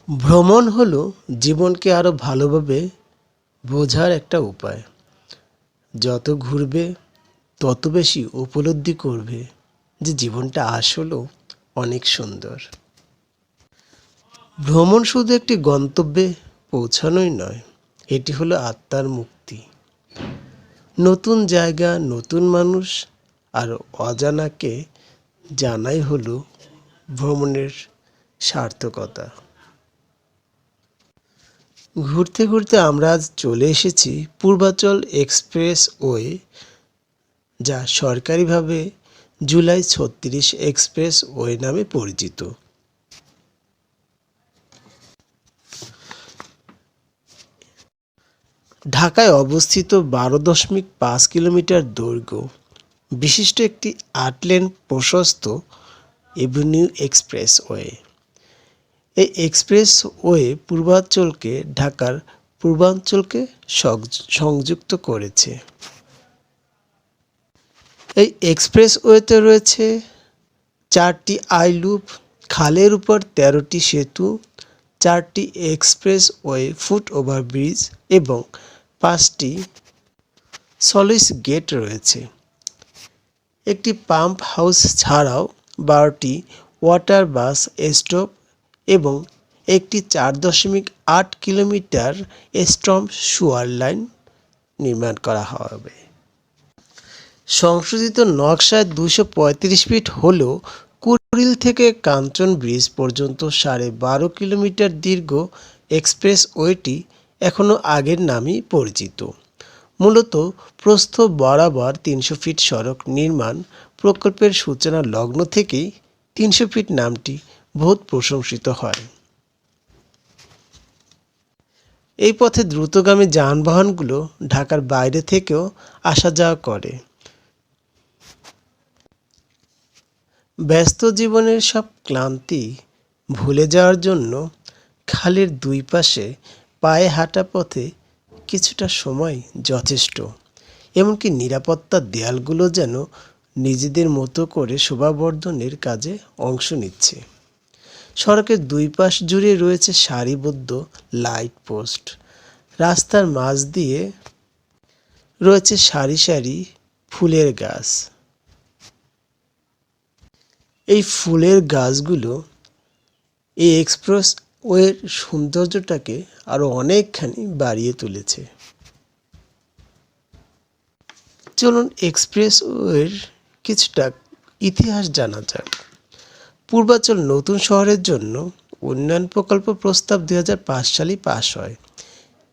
ভ্রমণ হলো জীবনকে আরও ভালোভাবে বোঝার একটা উপায়। যত ঘুরবে তত বেশি উপলব্ধি করবে যে জীবনটা আসলেও অনেক সুন্দর। ভ্রমণ শুধু একটি গন্তব্যে পৌঁছানোই নয়, এটি হলো আত্মার মুক্তি। নতুন জায়গা, নতুন মানুষ আর অজানাকে জানাই হলো ভ্রমণের সার্থকতা। ঘুরতে ঘুরতে আমরা আজ চলে এসেছি পূর্বাচল এক্সপ্রেসওয়ে, যা সরকারিভাবে জুলাই ৩৬ এক্সপ্রেসওয়ে নামে পরিচিত। ঢাকায় অবস্থিত ১২.৫ কিলোমিটার দৈর্ঘ্য বিশিষ্ট একটি ৮ লেন প্রশস্ত এভিনিউ এক্সপ্রেসওয়ে। এই এক্সপ্রেসওয়ে পূর্বাঞ্চলকে ঢাকার পূর্বাঞ্চলকে সংযুক্ত করেছে। এই এক্সপ্রেসওয়েতে রয়েছে ৪টি আই লুপ, খালের উপর ১৩টি সেতু, ৪টি এক্সপ্রেসওয়ে ফুট ওভারব্রিজ এবং ৫টি স্লুইস গেট রয়েছে। একটি পাম্প হাউস ছাড়াও ১২টি ওয়াটার বাস স্টপ এবং একটি ৪.৮ কিলোমিটার স্টর্ম সুয়ার লাইন নির্মাণ করা হবে। সংশোধিত নকশায় ২৩৫ ফিট হলেও কুড়িল থেকে কাঞ্চন ব্রিজ পর্যন্ত ১২.৫ কিলোমিটার দীর্ঘ এক্সপ্রেসওয়েটি এখনও আগের নামেই পরিচিত। মূলত প্রস্থ বরাবর ৩০০ ফিট সড়ক নির্মাণ প্রকল্পের সূচনা লগ্ন থেকেই ৩০০ ফিট নামটি বহুত প্রশংসিত হয়। এই পথে দ্রুতগামী যানবাহনগুলো ঢাকার বাইরে থেকেও আসা যাওয়া করে। ব্যস্ত জীবনের সব ক্লান্তি ভুলে যাওয়ার জন্য খালের দুই পাশে পায়ে হাঁটা পথে কিছুটা সময় যথেষ্ট। এমনকি নিরাপত্তার দেয়ালগুলো যেন নিজেদের মতো করে শোভাবর্ধনের কাজে অংশ নিচ্ছে। সড়কের দুই পাশ জুড়ে রয়েছে সারিবদ্ধ লাইট পোস্ট। রাস্তার মাঝ দিয়ে রয়েছে সারি সারি ফুলের গাছ। এই ফুলের গাছগুলো এই এক্সপ্রেসওয়ের সৌন্দর্যটাকে আরও অনেকখানি বাড়িয়ে তুলেছে। চলুন এক্সপ্রেসওয়ের কিছুটা ইতিহাস জানা যাক। পূর্বাচল নতুন শহরের জন্য উন্নয়ন প্রকল্প প্রস্তাব ২০০৫ সালে পাস হয়।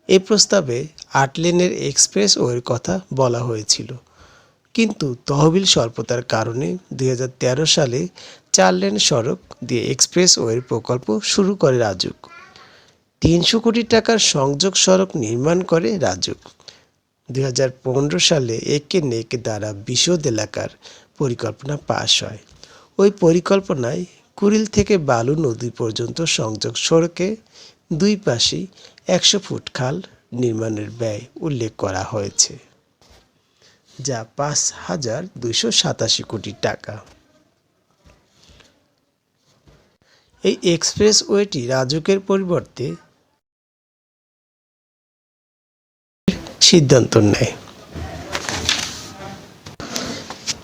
এই প্রস্তাবে ৮ লেনের এক্সপ্রেসওয়ের কথা বলা হয়েছিল, কিন্তু তহবিল স্বল্পতার কারণে ২০১৩ সালে ৪ লেন সড়ক দিয়ে এক্সপ্রেসওয়ের প্রকল্প শুরু করে রাজুক। ৩০০ কোটি টাকার সংযোগ সড়ক নির্মাণ করে রাজুক। ২০১৫ সালে একে নেক দ্বারা বিশদ এলাকার পরিকল্পনা পাস হয়। ওই পরিকল্পনায় কুড়িল থেকে বালু নদী পর্যন্ত সংযোগ সড়কে দুই পাশেই ১০০ ফুট খাল নির্মাণের ব্যয় উল্লেখ করা হয়েছে, যা ৫,২৮৭ কোটি টাকা। এই এক্সপ্রেসওয়েটি রাজুকের পরিবর্তে সিদ্ধান্ত নেয়।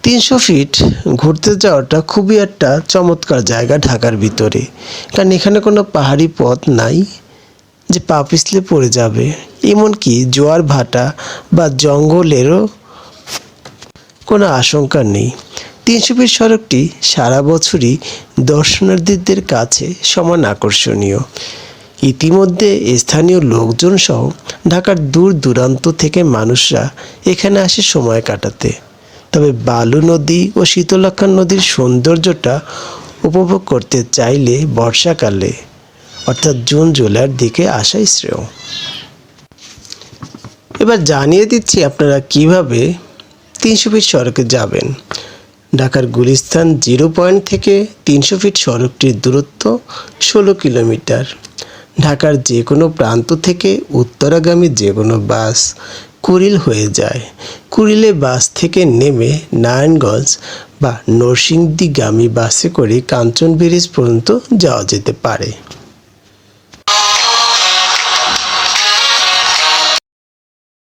৩০০ ফিট ঘুরতে যাওয়াটা খুবই একটা চমৎকার জায়গা ঢাকার ভিতরে, কারণ এখানে কোনো পাহাড়ি পথ নাই যে পা পিছলে পড়ে যাবে। এমনকি জোয়ার ভাটা বা জঙ্গলেরও কোনো আশঙ্কা নেই। ৩০০ ফিট সড়কটি সারা বছরই দর্শনার্থীদের কাছে সমান আকর্ষণীয়। ইতিমধ্যে স্থানীয় লোকজন সহ ঢাকার দূর দূরান্ত থেকে মানুষরা এখানে আসে সময় কাটাতে। তবে বালু নদী ও শীতলক্ষ্যা নদীর সৌন্দর্যটা উপভোগ করতে চাইলে বর্ষাকালে অর্থাৎ জুন জুলাইয়ের দিকে আসাই শ্রেয়। এবার জানিয়ে দিচ্ছি আপনারা কিভাবে ৩০০ ফিট সড়কে যাবেন। ঢাকার গুলিস্তান জিরো পয়েন্ট থেকে ৩০০ ফিট সড়কটির দূরত্ব ১৬ কিলোমিটার। ঢাকার যে কোনো প্রান্ত থেকে উত্তরাগামী যে কোনো বাস কুড়িল হয়ে যায়। কুড়িলে বাস থেকে নেমে নারায়ণগঞ্জ বা নরসিংদীগামী বাসে করে কাঞ্চন ব্রিজ পর্যন্ত যাওয়া যেতে পারে।